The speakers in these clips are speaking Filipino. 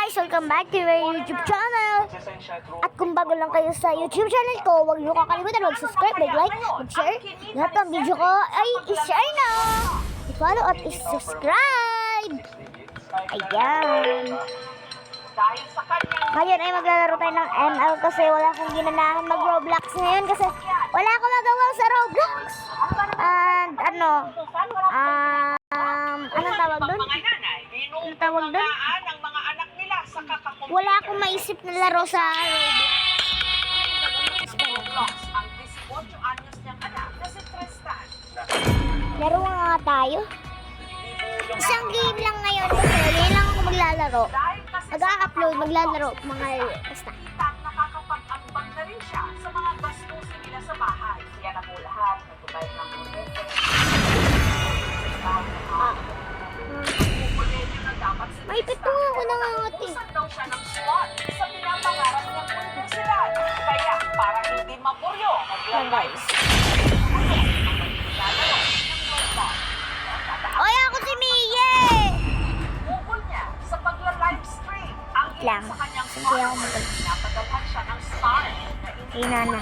guys! Welcome back to my YouTube channel! At kung bago lang kayo sa YouTube channel ko, huwag niyo kakalimutan mag-subscribe, mag-like, mag-share. Lahat ng video ko ay i-share na! I-follow at i-subscribe! Ayan! Ngayon ay maglalaro tayo ng ML kasi wala akong ginanahan mag-Roblox ngayon kasi wala akong magawa sa Roblox! And anong tawag doon? Anong tawag doon? Wala akong maisip na laro sa Roblox. Laro nga tayo. Isang game lang ngayon. Ngayon lang ako maglalaro. Mag-upload, maglalaro. Mga basta. Nakakapag-ambag na rin siya sa mga gastusin nila sa bahay. Kaya na po lahat. Nagbabayad ng boleto. May pito ako nangangati. Usan daw siya ng SWAT sa pinapangarap niyang universidad. Kaya para hindi mapuryo, mag-live. Oy, ako si Miye! Google niya sa pagla-live stream. Ang ilan sa kanyang Hindi ako followers, pinapadalhan siya ng star. Inana.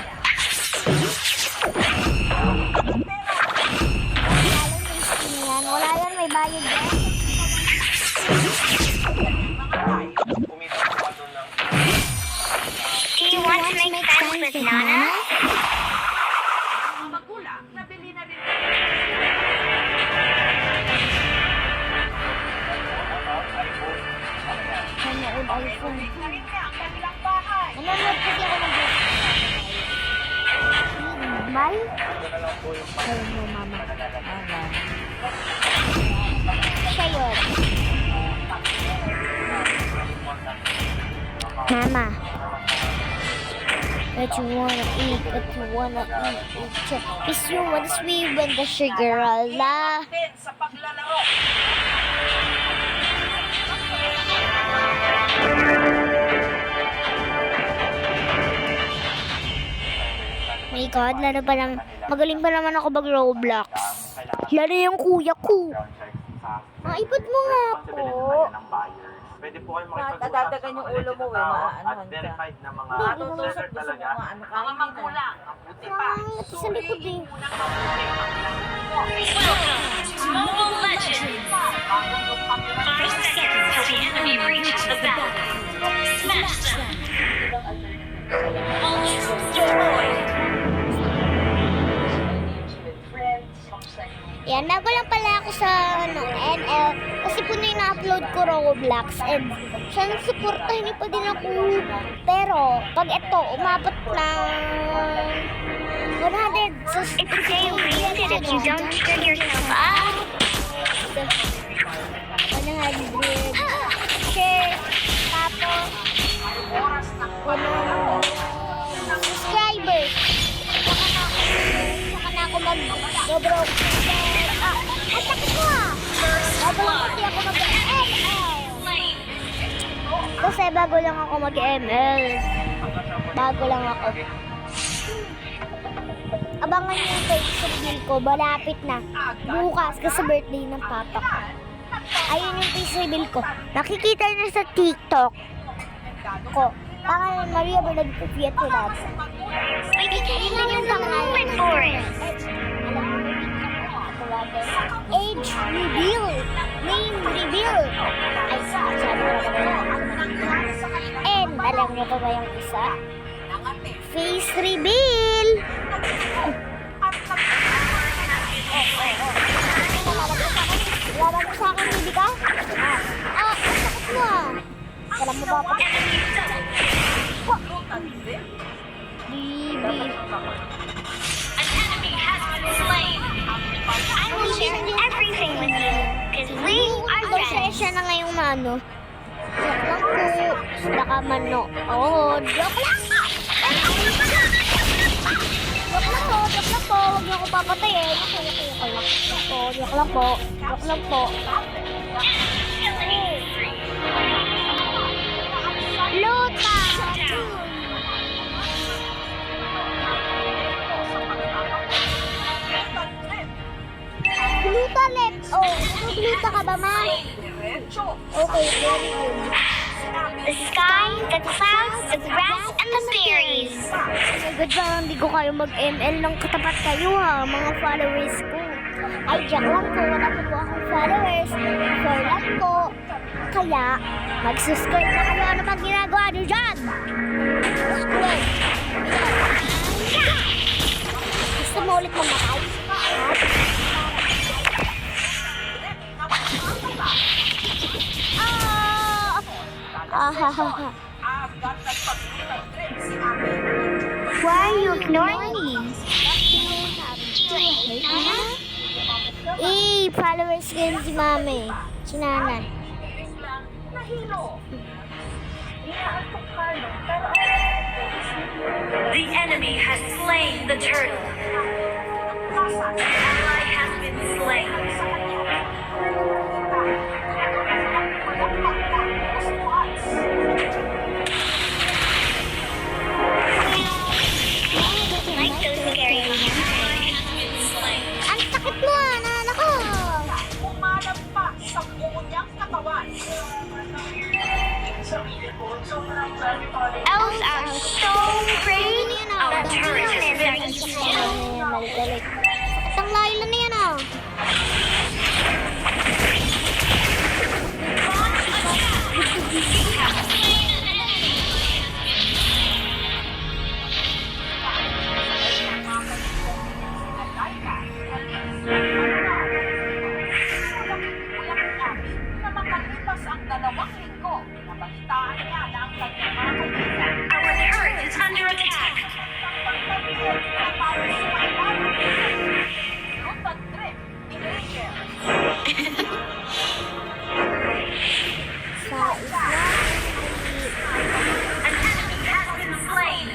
Wala yan, may bayad yan. Do you want to make friends with Nana? Mga magulang, nabili na rin Nanood iPhone. na rin niya ang kanilang bahay. Nanonood kasi ako ng Bye? Ayun mo, mama. Siya yun. Mama. What you wanna eat? What you wanna eat? Is you wanna swim with the sugar Allah? Din sa paglalaro. My God, lalo pa lang, magaling pa naman ako mag-Roblox. Lalo yung kuya ko. Maipot mo nga po. Pwede po kayo Natadadagan yung ulo mo, maaanohan at ka. verified na mga Matutusok seller gusto mo talaga. maano ka. Mga magulang, mabuti pa. Ay, ito sa likod eh. Unang mabuti ang Welcome to Mobile Legends! 5 seconds till the enemy reaches the battle. Smash them! Ultra destroyed! Yan, bago lang pala ako sa NL kasi po na ina-upload ko Roblox and siya nagsuportahin niyo pa din ako. Pero, pag ito, umabot ng 100 It's a day wasted if you don't cheer yourself up. 100 share, tapos 100 subscribers. Saka na ako mag-Roblox. Ang sakit ko ah! Bago lang kasi ako mag-ML. Kasi bago lang ako mag-ML. Bago lang ako. Abangan niyo yung face reveal ko. Malapit na. Bukas kasi birthday ng papa ko. Ayun yung face reveal ko. Nakikita niyo sa TikTok ko. Pangalan Maria Bernadette Fiat Collab. I became in the moment for it. Age reveal. Name reveal. Ay, sabi ko And, alam niyo pa ba yung isa? Face reveal. Laban mo sa akin, baby ka? Ang sakit mo ah. Alam mo ba pa? Bibi. An enemy has been slain. I will share everything with you, because we are friends. Siya na ngayong ano. Joke lang po. Baka manood. Joke lang! Joke lang po. Joke lang po. Huwag niyo ako papatayin. Joke lang po. Joke lang po. Luta! Luta left. Oh, nagluta ka ba, ma? Diretso. Okay, very good. the sky, the clouds, the grass, and the berries. Oh my God, parang hindi ko kayo mag-ML ng katapat kayo ha, mga followers ko. Ay, joke lang po, wala po po akong followers. For lang po. Kaya, mag-subscribe na kayo. Ano pang ginagawa nyo dyan? Subscribe. Gusto mo ulit mamatay? Ha? Agad nagpagpili ng trip si Abby. Why are you ignoring me? Followers ko yun si Mami. Si Nanay. Biglang nahilo. Inaantok Carlo, pero The enemy has slain the turtle. ang Ally has been slain. sa kanya. Walang pagkakos. Like those scary ones. Ally has been slain. Ang sakit mo, anak ko. Umalampak sa buo niyang katawan. Elves are so pretty. Our turret has been destroyed. Malik-balik. Sakit ang layo na yan ah. Na makalipas ang 2 linggo, nabalitaan niya na ang kanyang mga kaibigan Our turret is under attack. ang pagpapit na para sa kaibigan. Road trip ni Rachel. Sa isla. An enemy has been slain.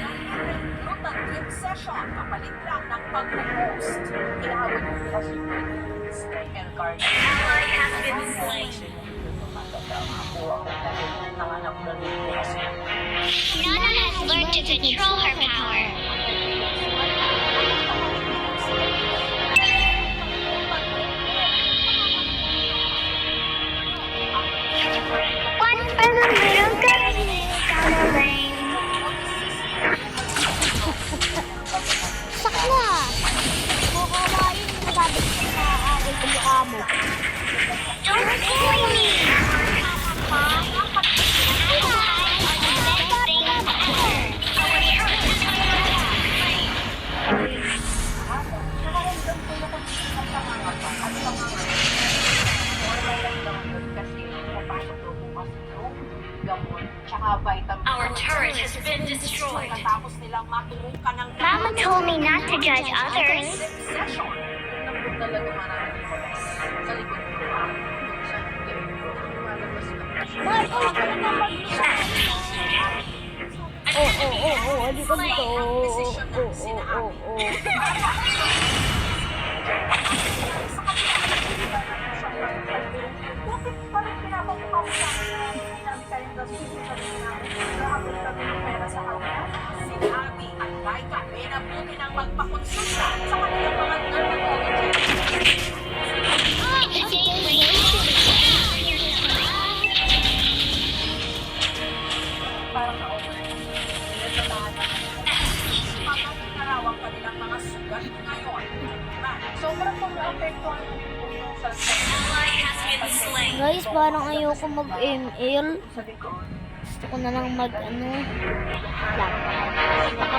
Road trip session, kapalit lang ng pag-post. Inahawag mo nila si El Garden. Ally has been slain. Nana has learned to control her power. One for the little girl down the lane. Sakit na. Kukawain yung nagabit sa akin sa mukha mo. Don't bully me. Our turret has been destroyed. Tapos nilang maturukan ng Mama told me not to judge others. session. Talaga marami sa likod ko. Mark, huwag ka na mag-isa. Hindi ko dito. Bakit parang pinapamukha mo sa akin? Hindi namin kayang gasusin sa namin. Nakabot kami ng pera sa kanya. Si Abby at Laika pinabuti ng magpakonsulta sa kanilang mga dermatologist. Parang na-over. Pinagdatahan na mga narawang kanilang mga sugat ngayon. Sobrang pag-apektuhan yung sa Ally has been slain. Guys, parang ayoko mag-ML. Gusto ko na lang mag-ano.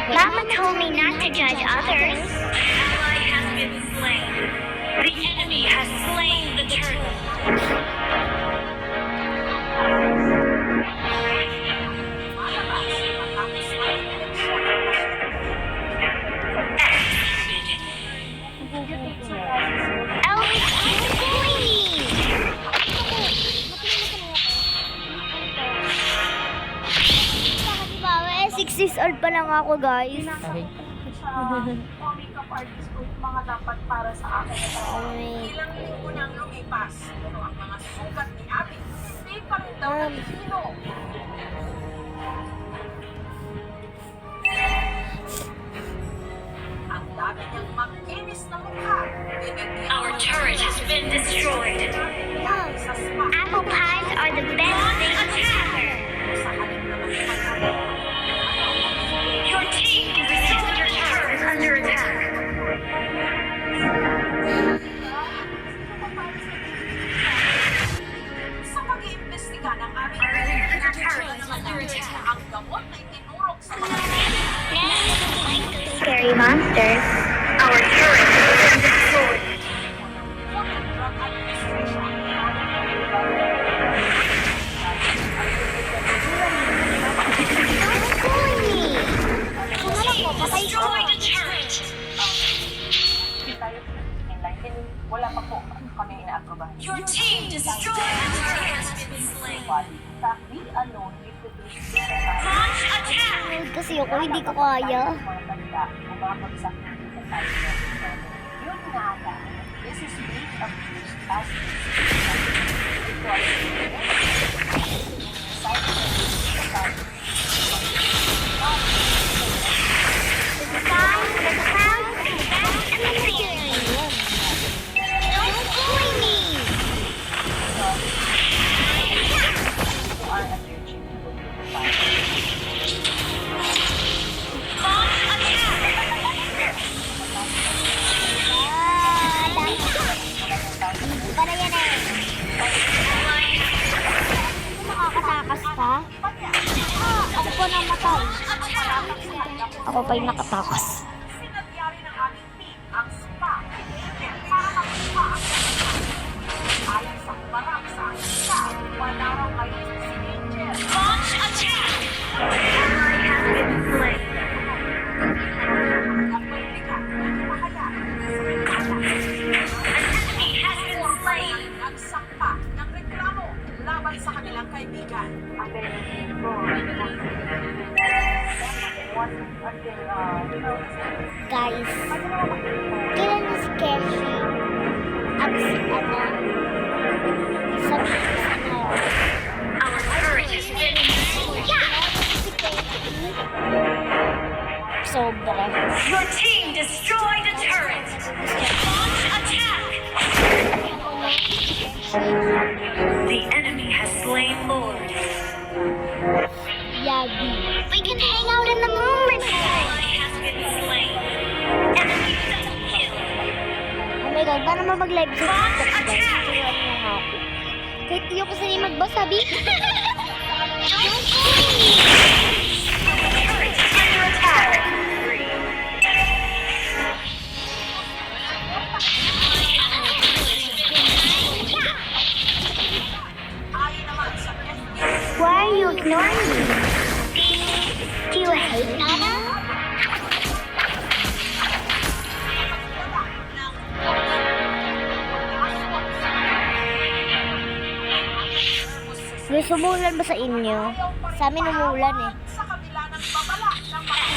Mama told me not to judge others. Ally has been slain. The enemy has slain the turtle. Elvis, don't bully me. Diba, 6 years old pa lang ako, guys. sa makeup artist ko yung mga dapat para sa akin. Ilang linggo nang lumipas, pero ang mga sugat ni Abby, hindi pa rin daw nahihilo. Ang dami niyang makinis na mukha. Binigyan Our turret has been destroyed. sa spa. Apple pies are the best thing ever. Sa kaibigan, ang aming Ranger turret is under attack. Ang gamot ay tinurok sa mga Scary monsters. Our turret has been destroyed. Food and Drug Administration. Destroy the turret. Wala pa po kami ina-aprobahan. Your team destroyed the turret. Has been slain. We alone give the Launch attack. Kasi ako hindi ko kaya. mga banda, bumabagsak na dito tayo. Yun nga lang, this is being abused as Launch attack. Para yan eh. Nakakatakas ka? Ako po na matay. Ako pa yung nakatakas. sinadyari ng aming team ang spa para makuha ang ayon sa parang sa aming staff, wala raw kayo si Angel. Launch attack. Ally has been slain. Ang may bigat na kaya An enemy has been slain. nagsakpa ng reklamo laban sa kanilang kaibigan. Guys, kailan na si Keshi at si ano sabi ano Our turret has been destroyed. si Keshi sobra. Your team destroyed a turret. Launch attack. The enemy has slain Lord. Yagi. We can hang out in the moon with her. Ally has been slain. Enemy double kill. Oh my god, paano mo mag-live sa Launch TikTok guys? attack. Turuan mo nga ako. Kahit di ako sanay magbasa, di? Turret is under attack. Ayon naman sa FBI, Why are you ignoring me? Do you hate Anna? Guys, umuulan ba sa inyo? Sa amin umuulan eh. sa kabila ng babala ng mga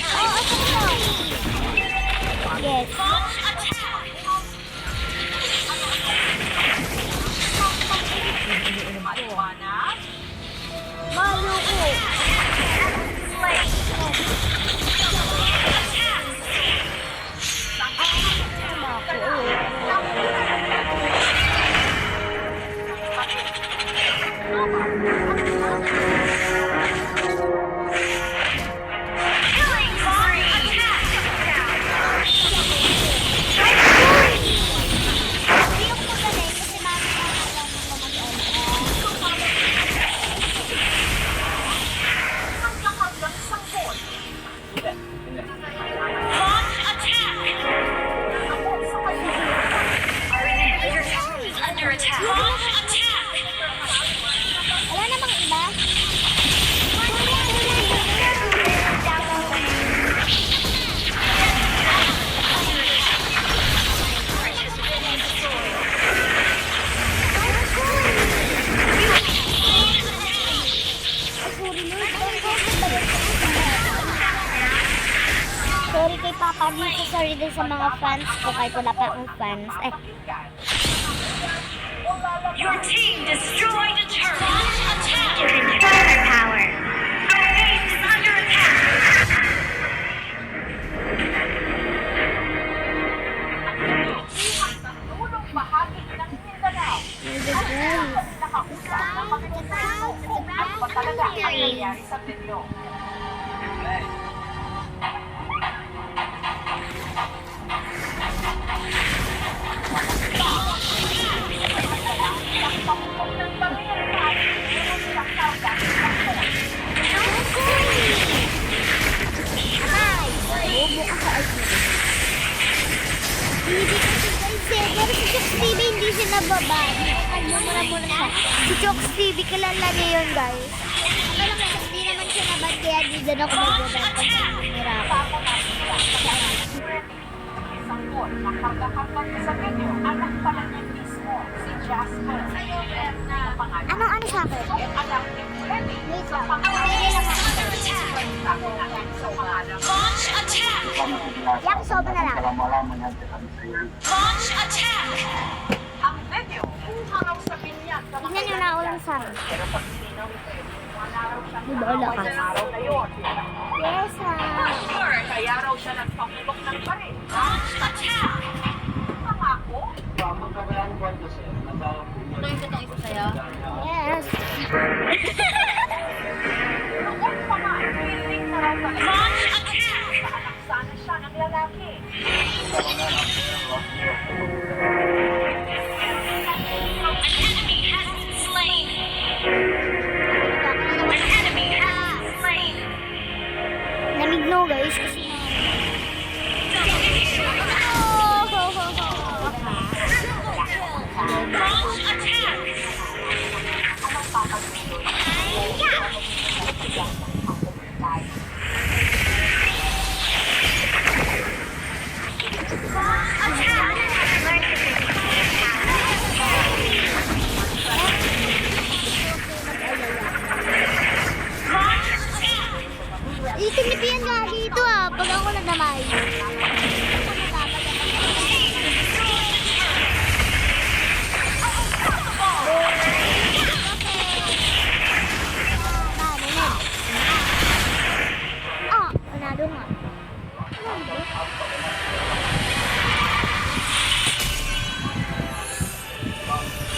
Oh, ako na. Yes. Launch attack. maliwanag. Malo ko. Slain. Killing spree. Attack. Hindi ako magaling kasi mami ko lang Hanggang sanggol. Launch attack. Ako sa kanya. Your tower is under attack. Launch attack. Wala namang iba. Sorry kay Papa dito, sorry din sa mga fans ko kahit wala pa akong fans. Eh, Your team destroyed a turret. Launch attack. Fire power. Our base is under attack. Ang tatulong bahagi ng Mindanao. Nakausap ng mga eksperto. Ano ba talaga ang nangyayari sa video? siya. Si Chokes TV, kilala niyo yun, guys. Alam mo, hindi naman siya nabad, kaya di din ako magbabad pag nahihirapan. Isang bot na karga-karga niya sa video, anak pala niya mismo, si Jasper. Na pangalan. Anong ano sa akin? Anak ni Freddy sa pangalan. Pili lang ako. Sa pangalan. Launch attack! Yak, soba na lang. Launch attack! Ang video, kuha raw sa binyag. Tingnan nyo na ulang sa akin. Pero pag sinaw ni Freddy, wala raw siyang Di ba, wala ka? sa araw na yun. Yes, Kaya raw siya nagpapulok ng baril. Launch attack! Pangako, Yes. noon pa man, willing na raw talaga. Launch attack! Anak sana siya ng lalaki. An enemy has been slain! An enemy has been slain! Namigno, guys, kasi... Launch attack! Itinipian nga dito pag ako nadamay. Panalo nga.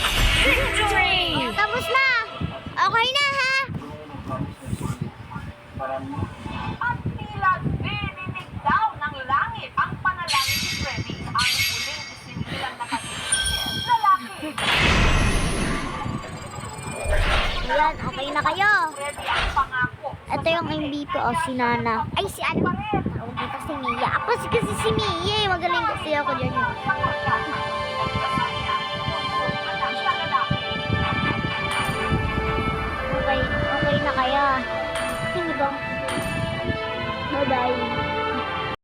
Victory! Tapos na! Okay na, ha? At tila dininig daw ng langit ang panalangin ni Freddy. Ang huling isindilang nakatingin. Lalaki. Ayan, okay na kayo. Freddy ang pangako. Ito yung MVP, si Nana. Ay, si ano? Tawag dito si Mia. Ako kasi si Mia, magaling kasi ako dyan. Okay na kaya. Hindi ba?